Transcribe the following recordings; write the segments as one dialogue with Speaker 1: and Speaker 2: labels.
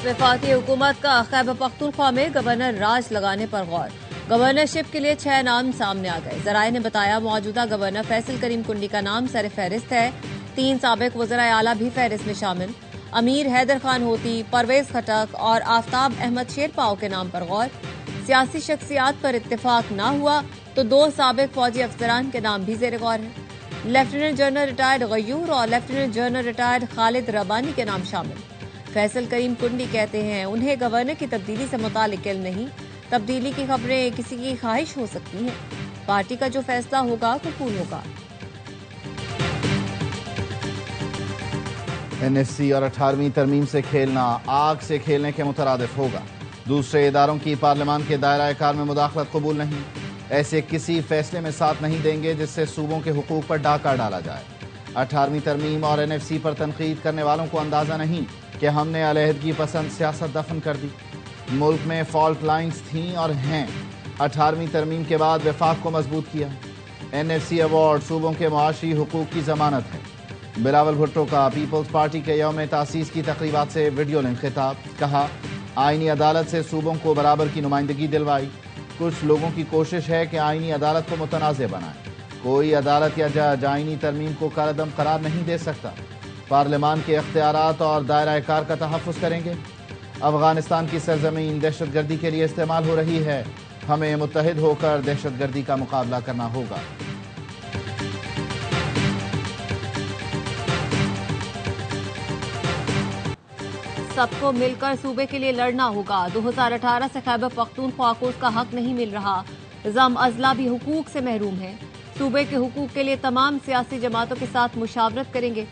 Speaker 1: वफाकी हुकूमत का खैबर पख्तूनख्वा में गवर्नर राज लगाने पर गौर। गवर्नरशिप के लिए 6 नाम सामने आ गए। जराए ने बताया मौजूदा गवर्नर फैसल करीम कुंडी का नाम सर फहरिस्त है। 3 साबिक वज़राए आला भी फहरिस्त में शामिल। अमीर हैदर खान होती, परवेज खटक और आफ्ताब अहमद शेरपाव के नाम पर गौर। सियासी शख्सियात पर इत्तेफाक न हुआ तो 2 साबिक फौजी अफसरान के नाम भी जेर गौर हैं। लेफ्टिनेंट जनरल रिटायर्ड गयूर और लेफ्टिनेंट जनरल रिटायर्ड खालिद रबानी के नाम शामिल। फैसल करीम कुंडी कहते हैं उन्हें गवर्नर की तब्दीली से मुतालिक इल्म नहीं। तब्दीली की खबरें किसी की ख्वाहिश हो सकती हैं। पार्टी का जो फैसला होगा कबूल होगा।
Speaker 2: NSC और 18वीं तरमीम से खेलना आग से खेलने के मुतरादिफ होगा। दूसरे इदारों की पार्लियामान के दायरा कार में मुदाखलत कबूल नहीं। ऐसे किसी फैसले में साथ नहीं देंगे जिससे सूबों के हुकूक पर डाका डाला जाए। 18वीं तरमीम और NFC पर तनकीद करने वालों को अंदाजा नहीं कि हमने अलहदगी पसंद सियासत दफन कर दी। मुल्क में फॉल्ट लाइन्स थीं और हैं। 18वीं तरमीम के बाद वफाक को मजबूत किया। NFC अवार्ड सूबों के मुआशी हुकूक की जमानत है। बिलावल भुट्टो का पीपल्स पार्टी के यौम तासीस की तकरीबात से वीडियो लिंक खिताब। कहा आईनी अदालत से सूबों को बराबर की नुमाइंदगी दिलवाई। कुछ लोगों की कोशिश है कि आईनी अदालत को मुतनाज़ बनाए। कोई अदालत या जज आईनी तरमीम को कालअदम करार नहीं दे सकता। पार्लियामान के इख्तियारात और दायरा कार का तहफ़्फ़ुज़ करेंगे। अफगानिस्तान की सरजमीन दहशतगर्दी के लिए इस्तेमाल हो रही है। हमें मुत्तहिद होकर दहशतगर्दी का मुकाबला करना होगा।
Speaker 1: सबको मिलकर सूबे के लिए लड़ना होगा। 2018 से खैबर पख्तूनख्वा को उसका हक नहीं मिल रहा। जम अजला भी हुकूक से महरूम है। सूबे के हुकूक के लिए तमाम सियासी जमातों के साथ मुशावरत करेंगे।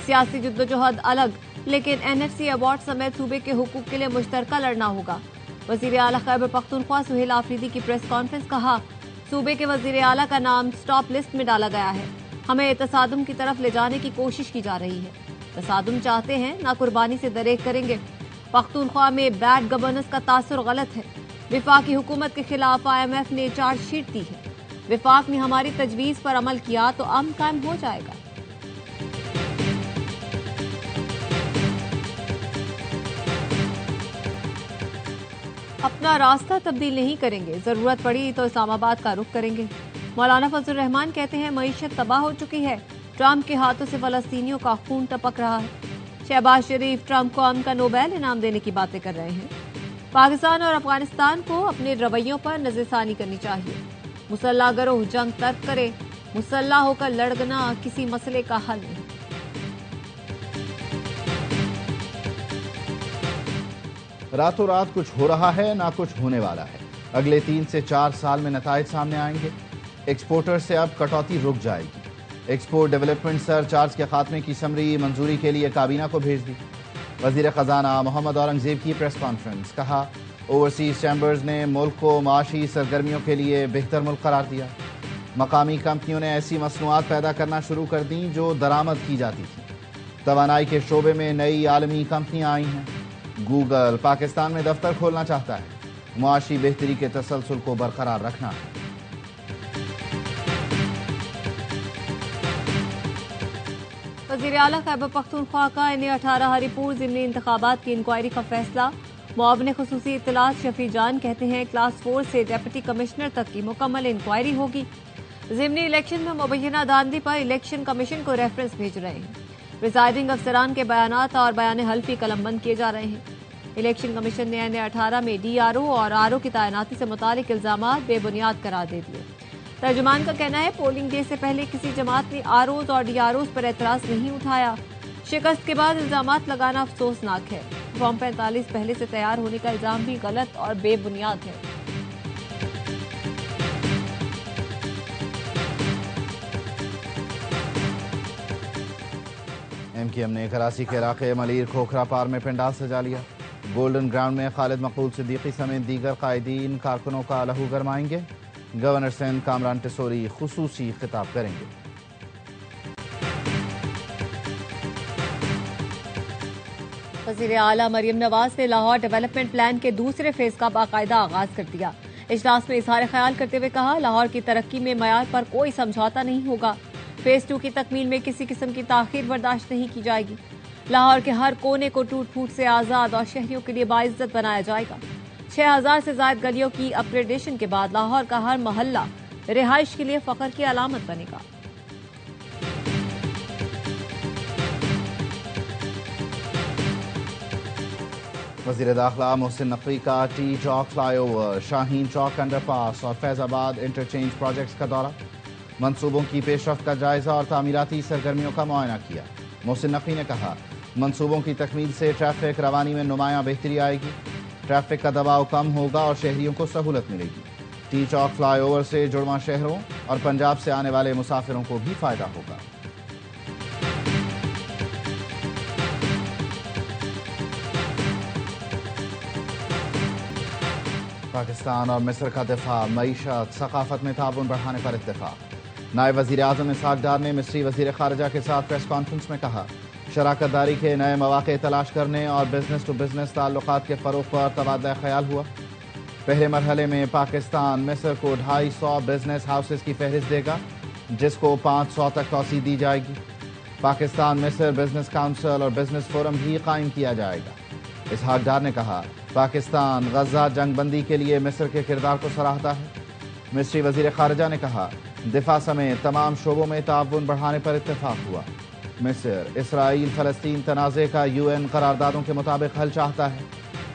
Speaker 1: सियासी जद्दोजहद अलग, लेकिन NFC अवार्ड समेत सूबे के हुकूक के लिए मुश्तरका लड़ना होगा। वजीर आला खैबर पख्तूनख्वा सुहेल आफरीदी की प्रेस कॉन्फ्रेंस। कहा सूबे के वजीर आला का नाम स्टॉप लिस्ट में डाला गया है। हमें तसादुम की तरफ ले जाने की कोशिश की जा रही है। तसादुम चाहते हैं ना कुर्बानी से दरेक करेंगे। पख्तूनख्वा में बैड गवर्नेंस का तासुर गलत है। वफाकी हुकूमत के खिलाफ IMF ने चार्जशीट दी है। वफाक ने हमारी तजवीज पर अमल किया तो अमन कायम हो जाएगा। अपना रास्ता तब्दील नहीं करेंगे। जरूरत पड़ी तो इस्लामाबाद का रुख करेंगे। मौलाना फजल रहमान कहते हैं मईशत तबाह हो चुकी है। ट्रंप के हाथों से फलस्तीनियों का खून टपक रहा है। शहबाज शरीफ ट्रंप को अमन का नोबेल इनाम देने की बातें कर रहे हैं। पाकिस्तान और अफगानिस्तान को अपने रवैयों पर नजरसानी करनी चाहिए। मुसल्ला गरोह जंग तर्क करे। मुसल्ला होकर लड़ना किसी मसले का हल नहीं।
Speaker 2: रातों रात कुछ हो रहा है ना कुछ होने वाला है। अगले 3 से 4 साल में नताइज सामने आएंगे। एक्सपोर्टर से अब कटौती रुक जाएगी। एक्सपोर्ट डेवलपमेंट सरचार्ज के खात्मे की समरी मंजूरी के लिए काबीना को भेज दी। वजीर खजाना मोहम्मद औरंगजेब की प्रेस कॉन्फ्रेंस। कहा ओवरसीज चैम्बर्स ने मुल्क को माशी सरगर्मियों के लिए बेहतर मुल्क करार दिया। मकामी कंपनियों ने ऐसी मसनूआत पैदा करना शुरू कर दी जो दरामद की जाती थी। तवानाई के शोबे में नई आलमी कंपनियां आई हैं। गूगल पाकिस्तान में दफ्तर खोलना चाहता है। मुआशी बेहतरी के तसलसल को बरकरार रखना है।
Speaker 1: वज़ीर आला खैबर पख्तूनख्वा का NA-18 हरीपुर ज़िमनी इंतखाबात की इंक्वायरी का फैसला। मुआविन खुसूसी इत्तलात शफी जान कहते हैं क्लास 4 से डिप्टी कमिश्नर तक की मुकम्मल इंक्वायरी होगी। ज़िमनी इलेक्शन में मुबैना धांधली पर इलेक्शन कमीशन को रेफरेंस भेज रहे हैं। प्रिजाइडिंग अफसरान के बयानात और बयान हल्फी कलमबंद किए जा रहे हैं। इलेक्शन कमीशन ने NA-18 में DRO और RO की तैनाती से मुतालिक इल्जामात बेबुनियाद करार दे दिए। तर्जुमान का कहना है पोलिंग डे से पहले किसी जमात ने ROs और DROs पर एतराज नहीं उठाया। शिकस्त के बाद इल्जामात लगाना अफसोसनाक है। फॉर्म 45 पहले से तैयार होने का इल्जाम भी गलत और बेबुनियाद है।
Speaker 2: MKM ने कराची के इलाके मलीर खोखरा पार में पंडाल सजा लिया। गोल्डन ग्राउंड में खालिद मकबूल सिद्दीकी समेत दीगर कायदीन कारकुनों का लहू गरमाएंगे। गवर्नर सिंध कामरान टिसोरी खुसूसी खिताब करेंगे।
Speaker 1: वज़ीर आला मरियम नवाज ने लाहौर डेवलपमेंट प्लान के दूसरे फेज का बाकायदा आगाज कर दिया। इजलास में इजहार ख्याल करते हुए कहा लाहौर की तरक्की में मयार पर कोई समझौता नहीं होगा। फेज 2 की तकमील में किसी किस्म की ताखीर बर्दाश्त नहीं की जाएगी। लाहौर के हर कोने को टूट फूट से आज़ाद और शहरियों के लिए बाइज्जत बनाया जाएगा। 6000 से ज्यादा गलियों की अपग्रेडेशन के बाद लाहौर का हर मोहल्ला रिहाइश के लिए फख्र की अलामत बनेगा।
Speaker 2: वज़ीर दाखिला मोहसिन नकवी का टी चौक फ्लाईओवर, शाहीन चौक अंडरपास और फैजाबाद इंटरचेंज प्रोजेक्ट्स का दौरा, मंसूबों की पेशरफ्त का जायजा और तामीराती सरगर्मियों का मुआयना किया। मोहसिन नकवी ने कहा, मंसूबों की तकमील से ट्रैफिक रवानी में नुमायां बेहतरी आएगी, ट्रैफिक का दबाव कम होगा और शहरियों को सहूलत मिलेगी। टी चौक फ्लाईओवर से जुड़वा शहरों और पंजाब से आने वाले मुसाफिरों को भी फायदा होगा। पाकिस्तान और मिस्र का दिफा, मईशत सकाफत में ताउन बढ़ाने पर इत्तेफाक। नायब वज़ीर आज़म इसहाक डार ने मिस्री वज़ीर ख़ारिजा के साथ प्रेस कॉन्फ्रेंस में कहा, शराकत दारी के नए मौक़े तलाश करने और बिजनेस टू बिजनेस ताल्लुकात के फ़रोग़ पर तबादला ख्याल हुआ। पहले मरहले में पाकिस्तान मिस्र को 250 बिजनेस हाउसेस की फहरिस्त देगा, जिसको 500 तक तौसी दी जाएगी। पाकिस्तान मिस्र बिजनेस काउंसिल और बिजनेस फोरम भी कायम किया जाएगा। इसहाक डार ने कहा, पाकिस्तान गजा जंग बंदी के लिए मिस्र के किरदार को सराहता है। मिस्री वज़ीर ख़ारिजा ने कहा, दिफा समेत तमाम शोबों में ताउन बढ़ाने पर इत्तेफाक हुआ। मिस्र इसराइल फ़लस्तीन तनाज़े का UN करारदादों के मुताबिक हल चाहता है।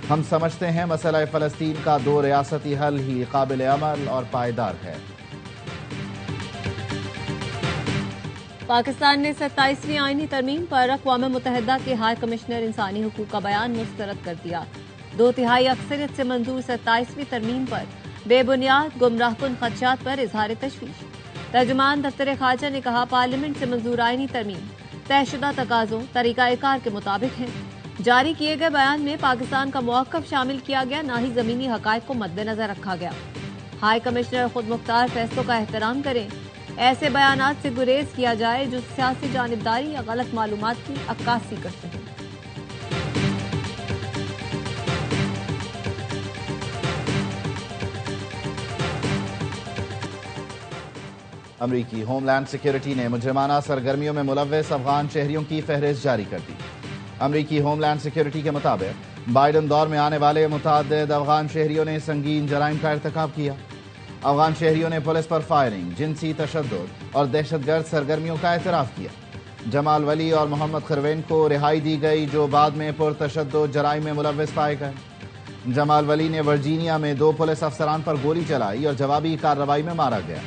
Speaker 2: हम समझते हैं मसला फ़लस्तीन का 2 रियासती हल ही काबिल अमल और पायदार है।
Speaker 1: पाकिस्तान ने 27वीं आईनी तरमीम पर अक़वाम मुत्तहिदा के हाई कमिश्नर इंसानी हुकूक का बयान मुस्तरद कर दिया। 2/3 अक्सरियत से मंजूर 27वीं तरमीम पर बेबुनियाद गुमराहकुन खदशात पर इजहार तशवीश। तर्जुमान दफ्तर ख़ारिजा ने कहा, पार्लियामेंट से मंजूर आईनी तरमीम तयशुदा तकाज़ों तरीक़ा-ए-कार के मुताबिक है। जारी किए गए बयान में पाकिस्तान का मौक़िफ़ शामिल किया गया, न ही ज़मीनी हक़ाइक़ को मद्देनज़र रखा गया। हाई कमिश्नर खुद मुख्तार फैसलों का एहतराम करें, ऐसे बयानात से गुरेज किया जाए जो सियासी जानिबदारी या गलत मालूमात की अक्कासी करते हैं।
Speaker 2: अमरीकी होमलैंड सिक्योरिटी ने मुजरिमाना सरगर्मियों में मुलव्वस अफगान शहरियों की फहरिस्त जारी कर दी। अमरीकी होमलैंड सिक्योरिटी के मुताबिक बाइडन दौर में आने वाले मुतअद्दिद अफगान शहरियों ने संगीन जराइम का इर्तिकाब किया। अफगान शहरियों ने पुलिस पर फायरिंग, जिनसी तशद्दुद और दहशतगर्द सरगर्मियों का एतराफ़ किया। जमाल वली और मोहम्मद खरवेन को रिहाई दी गई, जो बाद में पुरतशद्दुद जराइम में मुलव्वस पाए गए। जमाल वली ने वर्जीनिया में 2 पुलिस अफसरान पर गोली चलाई और जवाबी कार्रवाई में मारा गया।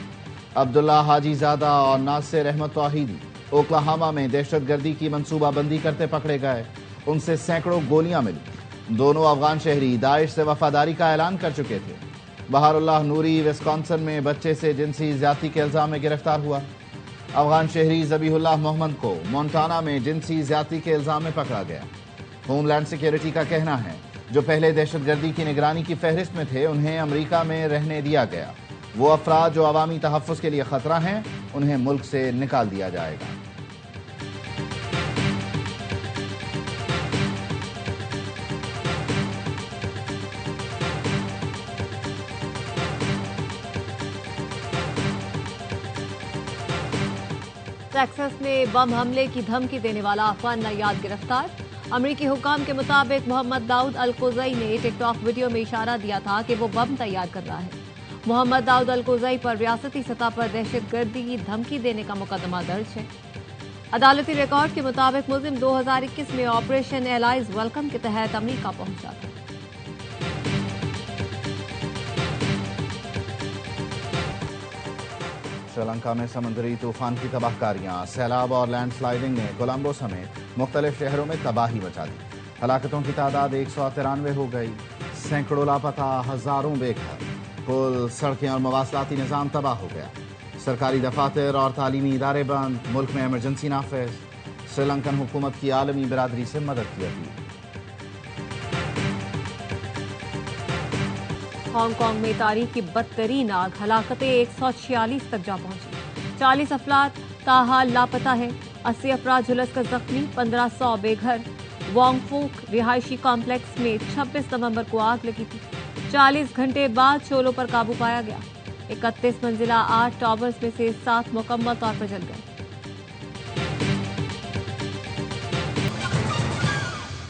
Speaker 2: अब्दुल्ला हाजीजादा और नासिर अहमद तौहीदी ओक्लाहोमा में दहशतगर्दी की मंसूबाबंदी करते पकड़े गए, उनसे सैकड़ों गोलियां मिली। दोनों अफगान शहरी दाइश से वफादारी का ऐलान कर चुके थे। बहारुल्लाह नूरी विस्कॉन्सन में बच्चे से जिनसी ज्यादती के इल्जाम में गिरफ्तार हुआ। अफगान शहरी ज़बीहुल्लाह मोहम्मद को मोन्टाना में जिनसी ज्यादती के इल्जाम में पकड़ा गया। होमलैंड सिक्योरिटी का कहना है, जो पहले दहशतगर्दी की निगरानी की फहरिस्त में थे, उन्हें अमरीका में रहने दिया गया। वो अफराद जो अवामी तहफ़्फ़ुज़ के लिए ख़तरा हैं, उन्हें मुल्क से निकाल दिया जाएगा।
Speaker 1: टेक्सास में बम हमले की धमकी देने वाला अफगान नय्याद गिरफ्तार। अमरीकी हुकाम के मुताबिक मोहम्मद दाऊद अल-कोज़ई ने टिकटॉक वीडियो में इशारा दिया था कि वो बम तैयार कर रहा है। मोहम्मद दाऊद अल-कोज़ई पर रियासती सतह पर दहशतगर्दी की धमकी देने का मुकदमा दर्ज है। अदालती रिकॉर्ड के मुताबिक मुलजिम 2021 में ऑपरेशन एलाइज वेलकम के तहत अमरीका पहुंचा था।
Speaker 2: श्रीलंका में समुद्री तूफान की तबाहकारियां, सैलाब और लैंडस्लाइडिंग ने कोलंबो समेत मुख्तलिफ शहरों में तबाही मचा दी। हलाकतों की तादाद 193 हो गई, सैकड़ों लापता, हजारों बेघर। पुल, सड़कें और मवासलाती निज़ाम तबाह हो गया। सरकारी दफातर और तालीमी इदारे बंद, मुल्क में एमरजेंसी नाफिज। श्रीलंकन हुकूमत की आलमी बिरादरी से मदद की अपील।
Speaker 1: हांगकांग में तारीख की बदतरीन आग, हलाकतें 146 तक जा पहुंची। 40 अफराद ताहाल लापता है, 80 अफराद झुलस कर जख्मी, 1500 बेघर। वोंगफूक रिहायशी कॉम्प्लेक्स में 26 नवंबर को आग लगी थी। 40 घंटे बाद शोलों पर काबू पाया गया। 31 मंजिला 8 टावर्स में से 7 मुकम्मल तौर पर जल गए।